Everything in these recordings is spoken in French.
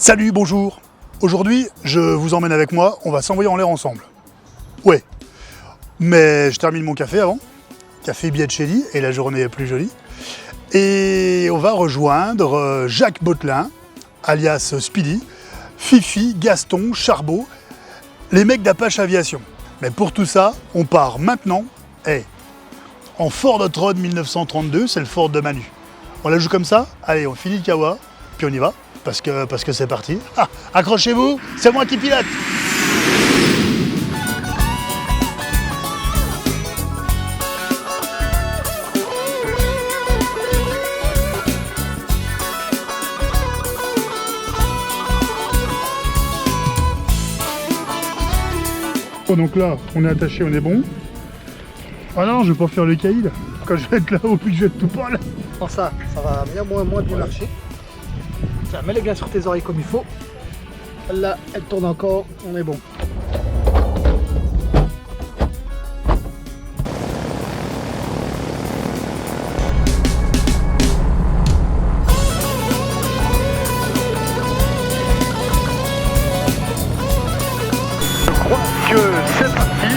Salut, bonjour. Aujourd'hui, je vous emmène avec moi, on va s'envoyer en l'air ensemble. Ouais, mais je termine mon café avant, café Biacelli, et la journée est plus jolie. Et on va rejoindre Jacques Bottelin, alias Speedy, Fifi, Gaston, Charbot, les mecs d'Apache Aviation. Mais pour tout ça, on part maintenant, en Ford Hot Rod 1932, c'est le Ford de Manu. On la joue comme ça, allez, on finit le kawa, puis on y va. Parce que c'est parti. Ah, accrochez-vous, c'est moi qui pilote. Bon, donc là, on est attaché, on est bon. Ah non, je vais pas faire le caïd. Quand je vais être là-haut, puis que je vais être tout pas là. Pour ça va moins bien marcher. Tiens, mets les gars sur tes oreilles comme il faut. Là, elle tourne encore, on est bon. Je crois que c'est parti.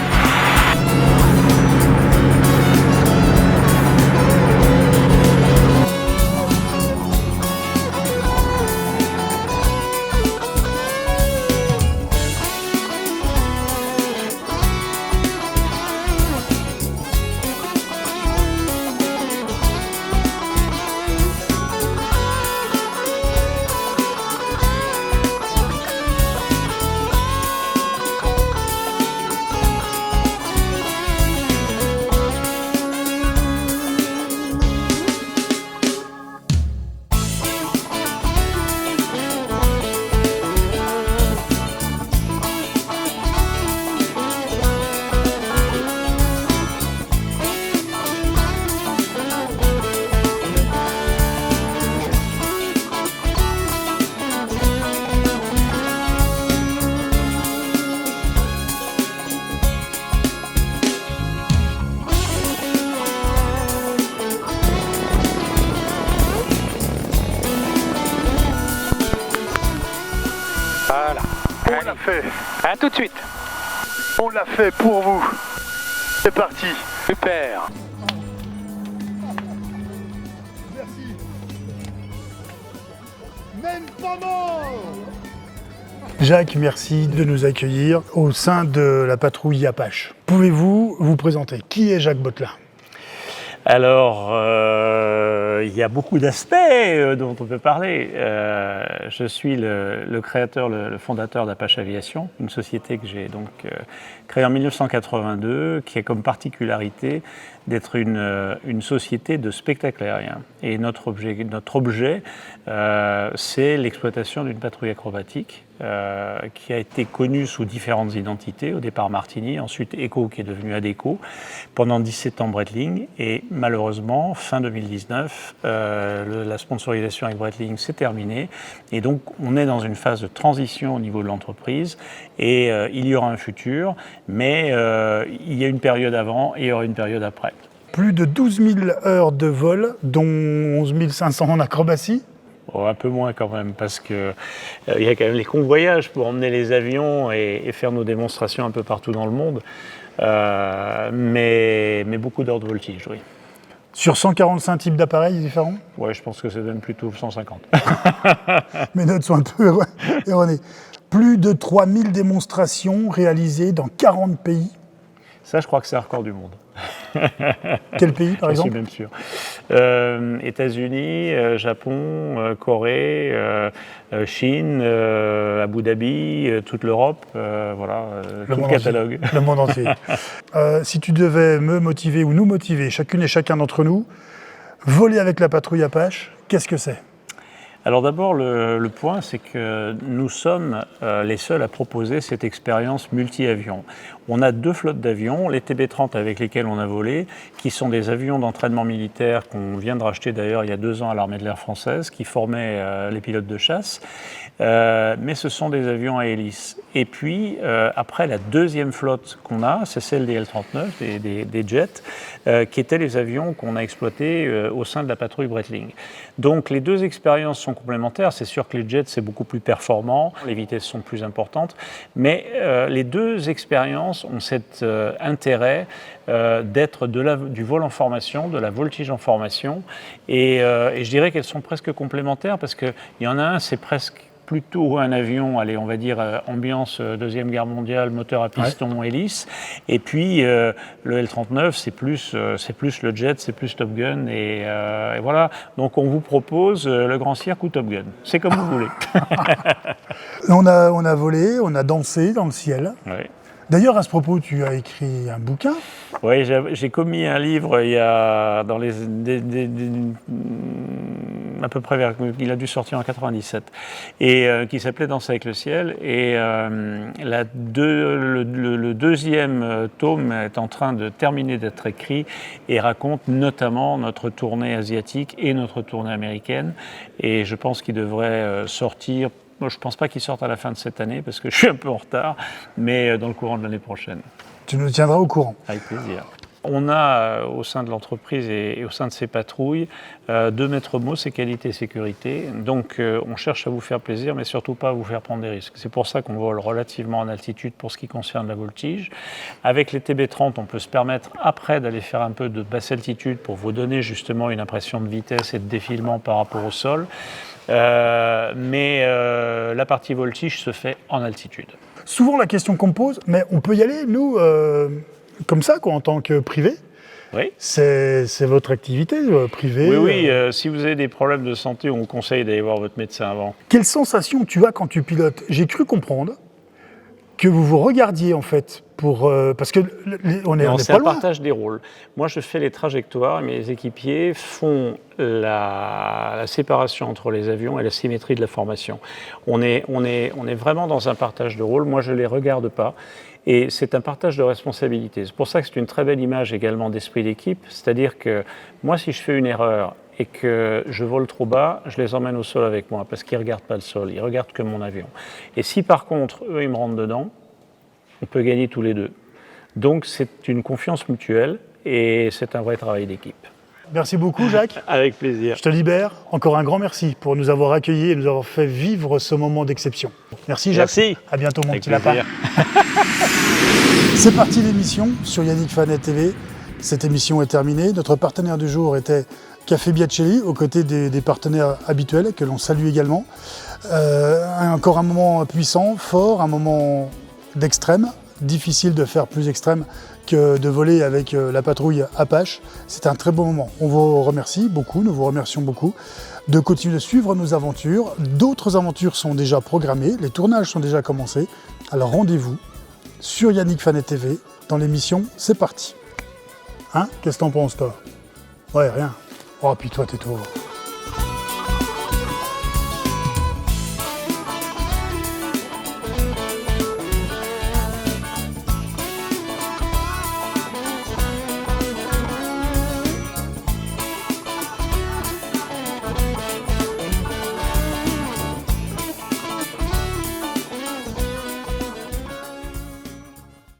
Voilà. On l'a fait. À tout de suite. On l'a fait pour vous. C'est parti. Super. Merci. Même pas mort. Jacques, merci de nous accueillir au sein de la patrouille Apache. Pouvez-vous vous présenter? Qui est Jacques Bottelin? Alors, il y a beaucoup d'aspects dont on peut parler. Je suis le créateur, le fondateur d'Apache Aviation, une société que j'ai donc créée en 1982, qui a comme particularité d'être une société de spectacle aérien. Et notre objet c'est l'exploitation d'une patrouille acrobatique qui a été connue sous différentes identités. Au départ Martini, ensuite Echo qui est devenu Adecco, pendant 17 ans Breitling, et malheureusement fin 2019 la sponsorisation avec Breitling s'est terminée, et donc on est dans une phase de transition au niveau de l'entreprise, et il y aura un futur, mais il y a une période avant et il y aura une période après. Plus de 12 000 heures de vol, dont 11 500 en acrobatie. Oh, un peu moins quand même, parce que il y a quand même les convoyages pour emmener les avions et faire nos démonstrations un peu partout dans le monde, mais beaucoup d'heures de voltige, oui. Sur 145 types d'appareils différents? Ouais, je pense que ça donne plutôt 150. Mes notes sont un peu erronées. Plus de 3000 démonstrations réalisées dans 40 pays. Ça, je crois que c'est un record du monde. Quel pays, par exemple? Je suis même sûr. États-Unis, Japon, Corée, Chine, Abu Dhabi, toute l'Europe, voilà, tout le catalogue. Le monde entier. Si tu devais me motiver ou nous motiver, chacune et chacun d'entre nous, voler avec la patrouille Apache, qu'est-ce que c'est? Alors d'abord, le point, c'est que nous sommes les seuls à proposer cette expérience multi-avions. On a 2 flottes d'avions, les TB30 avec lesquels on a volé, qui sont des avions d'entraînement militaire qu'on vient de racheter d'ailleurs il y a 2 ans à l'armée de l'air française, qui formaient les pilotes de chasse. Mais ce sont des avions à hélice. Et puis, après, la deuxième flotte qu'on a, c'est celle des L-39, des jets, qui étaient les avions qu'on a exploités au sein de la patrouille Breitling. Donc, les 2 expériences sont complémentaires. C'est sûr que les jets, c'est beaucoup plus performant, les vitesses sont plus importantes, mais les deux expériences ont cet intérêt d'être du vol en formation, de la voltige en formation, et je dirais qu'elles sont presque complémentaires parce qu'il y en a un, c'est presque plutôt un avion, allez, on va dire ambiance Deuxième Guerre mondiale, moteur à piston, hélice. Et puis le L-39, c'est plus le jet, c'est plus Top Gun. Et voilà, donc on vous propose le Grand Cirque ou Top Gun. C'est comme vous voulez. On a volé, on a dansé dans le ciel. Ouais. D'ailleurs, à ce propos, tu as écrit un bouquin. Oui, j'ai commis un livre il y a à peu près il a dû sortir en 97 et qui s'appelait Danser avec le ciel et le deuxième tome est en train de terminer d'être écrit et raconte notamment notre tournée asiatique et notre tournée américaine et je pense qu'il devrait sortir. Moi, je ne pense pas qu'il sorte à la fin de cette année parce que je suis un peu en retard, mais dans le courant de l'année prochaine. Tu nous tiendras au courant. Avec plaisir. On a au sein de l'entreprise et au sein de ces patrouilles deux maîtres mots, c'est qualité et sécurité. Donc on cherche à vous faire plaisir, mais surtout pas à vous faire prendre des risques. C'est pour ça qu'on vole relativement en altitude pour ce qui concerne la voltige. Avec les TB30, on peut se permettre après d'aller faire un peu de basse altitude pour vous donner justement une impression de vitesse et de défilement par rapport au sol. Mais la partie voltige se fait en altitude. Souvent la question qu'on me pose, mais on peut y aller, nous, comme ça, quoi, en tant que privé. Oui. C'est votre activité privée. Oui, si vous avez des problèmes de santé, on vous conseille d'aller voir votre médecin avant. Quelle sensation tu as quand tu pilotes? J'ai cru comprendre que vous vous regardiez en fait parce que on est pas loin. C'est un partage des rôles. Moi, je fais les trajectoires et mes équipiers font la séparation entre les avions et la symétrie de la formation. On est vraiment dans un partage de rôles. Moi, je ne les regarde pas. Et c'est un partage de responsabilité. C'est pour ça que c'est une très belle image également d'esprit d'équipe. C'est-à-dire que moi, si je fais une erreur et que je vole trop bas, je les emmène au sol avec moi parce qu'ils ne regardent pas le sol, ils regardent que mon avion. Et si par contre, eux, ils me rentrent dedans, on peut gagner tous les deux. Donc c'est une confiance mutuelle et c'est un vrai travail d'équipe. Merci beaucoup, Jacques. Avec plaisir. Je te libère. Encore un grand merci pour nous avoir accueillis et nous avoir fait vivre ce moment d'exception. Merci, Jacques. Merci. À bientôt, mon Avec petit plaisir. lapin. C'est parti l'émission sur Yannick Fanet TV. Cette émission est terminée. Notre partenaire du jour était Café Biacelli, aux côtés des partenaires habituels, que l'on salue également. Encore un moment puissant, fort, un moment d'extrême. Difficile de faire plus extrême que de voler avec la patrouille Apache. C'est un très beau moment. On vous remercie beaucoup, nous vous remercions beaucoup de continuer de suivre nos aventures. D'autres aventures sont déjà programmées, les tournages sont déjà commencés. Alors rendez-vous sur Yannick Fanet TV dans l'émission C'est parti. Hein? Qu'est-ce que t'en penses, toi? Ouais, rien. Oh, puis toi, t'es tout.